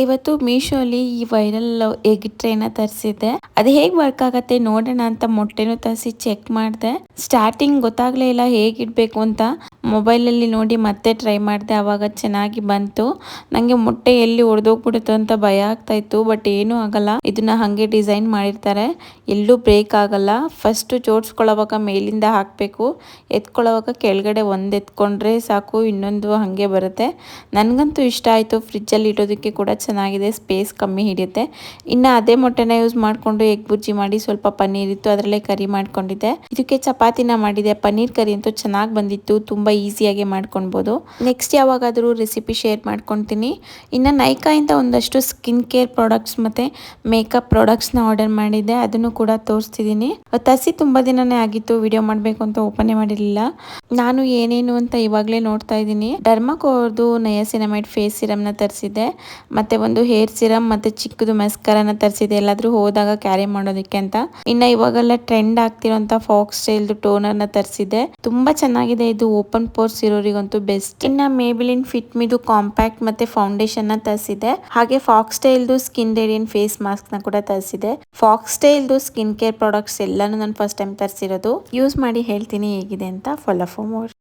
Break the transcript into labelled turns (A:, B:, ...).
A: ಇವತ್ತು ಮೀಶೋಲಿ ಈ viral egg train ತರಿಸಿದ್ದೆ. ಅದು ಹೇಗೆ ವರ್ಕ್ ಆಗತ್ತೆ ನೋಡೋಣ ಅಂತ ಮೊಟ್ಟೆನೂ ತರಿಸಿ ಚೆಕ್ ಮಾಡಿದೆ. ಸ್ಟಾರ್ಟಿಂಗ್ ಗೊತ್ತಾಗ್ಲೇ ಇಲ್ಲ ಹೇಗಿಡ್ಬೇಕು ಅಂತ. ಮೊಬೈಲಲ್ಲಿ ನೋಡಿ ಮತ್ತೆ ಟ್ರೈ ಮಾಡಿದೆ, ಆವಾಗ ಚೆನ್ನಾಗಿ ಬಂತು. ನನಗೆ ಮೊಟ್ಟೆ ಎಲ್ಲಿ ಒಡೆದೋಗ್ಬಿಡುತ್ತೋ ಅಂತ ಭಯ ಆಗ್ತಾ ಇತ್ತು, ಬಟ್ ಏನೂ ಆಗಲ್ಲ. ಇದನ್ನ ಹಾಗೆ ಡಿಸೈನ್ ಮಾಡಿರ್ತಾರೆ, ಎಲ್ಲೂ ಬ್ರೇಕ್ ಆಗಲ್ಲ. ಫಸ್ಟ್ ಜೋಡಿಸ್ಕೊಳ್ಳೋವಾಗ ಮೇಲಿಂದ ಹಾಕಬೇಕು, ಎತ್ಕೊಳ್ಳೋವಾಗ ಕೆಳಗಡೆ ಒಂದು ಎತ್ಕೊಂಡ್ರೆ ಸಾಕು, ಇನ್ನೊಂದು ಹಾಗೆ ಬರುತ್ತೆ. ನನಗಂತೂ ಇಷ್ಟ ಆಯಿತು. ಫ್ರಿಜ್ಜಲ್ಲಿ ಇಡೋದಕ್ಕೆ ಕೂಡ ಚೆನ್ನಾಗಿದೆ, ಸ್ಪೇಸ್ ಕಮ್ಮಿ ಹಿಡಿಯುತ್ತೆ. ಇನ್ನು ಅದೇ ಮೊಟ್ಟೆನ ಯೂಸ್ ಮಾಡಿಕೊಂಡು ಎಗ್ ಬುರ್ಜಿ ಮಾಡಿ ಸ್ವಲ್ಪ ಪನ್ನೀರ್ ಇತ್ತು, ಅದರಲ್ಲೇ ಕರಿ ಮಾಡ್ಕೊಂಡಿದ್ದೆ. ಇದಕ್ಕೆ ಚಪಾತಿನ ಮಾಡಿದೆ. ಪನ್ನೀರ್ ಕರಿ ಅಂತೂ ಚೆನ್ನಾಗಿ ಬಂದಿತ್ತು, ತುಂಬ ಈಸಿಯಾಗಿ ಮಾಡ್ಕೊಳ್ಬೋದು. ನೆಕ್ಸ್ಟ್ ಯಾವಾಗಾದರೂ ರೆಸಿಪಿ ಶೇರ್ ಮಾಡ್ಕೊತೀನಿ. ಇನ್ನು ನೈಕಾಯಿಂದ ಒಂದಷ್ಟು ಸ್ಕಿನ್ ಕೇರ್ ಪ್ರಾಡಕ್ಟ್ಸ್ ಮತ್ತು ಮೇಕಪ್ ಪ್ರಾಡಕ್ಟ್ಸ್ನ ಆರ್ಡರ್ ಮಾಡಿದ್ದೆ, ಅದನ್ನು ಕೂಡ ತೋರಿಸ್ತಿದ್ದೀನಿ. ತರಿಸಿ ತುಂಬ ದಿನನೇ ಆಗಿತ್ತು, ವಿಡಿಯೋ ಮಾಡಬೇಕು ಅಂತ ಓಪನ್ ಮಾಡಿರಲಿಲ್ಲ. ನಾನು ಏನೇನು ಅಂತ ಇವಾಗಲೇ ನೋಡ್ತಾ ಇದ್ದೀನಿ. ಡರ್ಮಾಕೋರ್ದು ನಯಾಸಿನಮೈಡ್ ಫೇಸ್ ಸಿರಮ್ನ ತರಿಸಿದ್ದೆ, ಮತ್ತು ಒಂದು ಹೇರ್ ಸಿರಮ್ ಮತ್ತು ಚಿಕ್ಕದು ಮಸ್ಕರನ ತರಿಸಿದೆ, ಎಲ್ಲಾದರೂ ಹೋದಾಗ ಕ್ಯಾರಿ ಮಾಡೋದಕ್ಕೆ ಅಂತ. ಇನ್ನು ಇವಾಗೆಲ್ಲ ಟ್ರೆಂಡ್ ಆಗ್ತಿರೋಂಥ ಫಾಕ್ಸ್ ಸ್ಟೈಲ್ದು ಟೋನರ್ನ ತರಿಸಿದ್ದೆ, ತುಂಬ ಚೆನ್ನಾಗಿದೆ ಇದು. ಓಪನ್ ಪೋರ್ಸ್ ಇರೋರಿಗಂತೂ ಬೆಸ್ಟ್. ಇನ್ನು ಮೇಬಿಲಿನ್ ಫಿಟ್ ಮಿದು ಕಾಂಪ್ಯಾಕ್ಟ್ ಮತ್ತು ಫೌಂಡೇಶನ್ನ ತರಿಸಿದೆ. ಹಾಗೆ ಫಾಕ್ಸ್ ಸ್ಟೈಲ್ದು ಸ್ಕಿನ್ ರೇಡಿಯಂಟ್ ಫೇಸ್ ಮಾಸ್ಕ್ನ ಕೂಡ ತರಿಸಿದೆ. ಫಾಕ್ಸ್ ಸ್ಟೈಲ್ದು ಸ್ಕಿನ್ ಕೇರ್ ಪ್ರಾಡಕ್ಟ್ಸ್ ಎಲ್ಲಾನು ನಾನು ಫಸ್ಟ್ ಟೈಮ್ ತರಿಸಿರೋದು. ಯೂಸ್ ಮಾಡಿ ಹೇಳ್ತೀನಿ ಹೇಗಿದೆ ಅಂತ. Follow for more.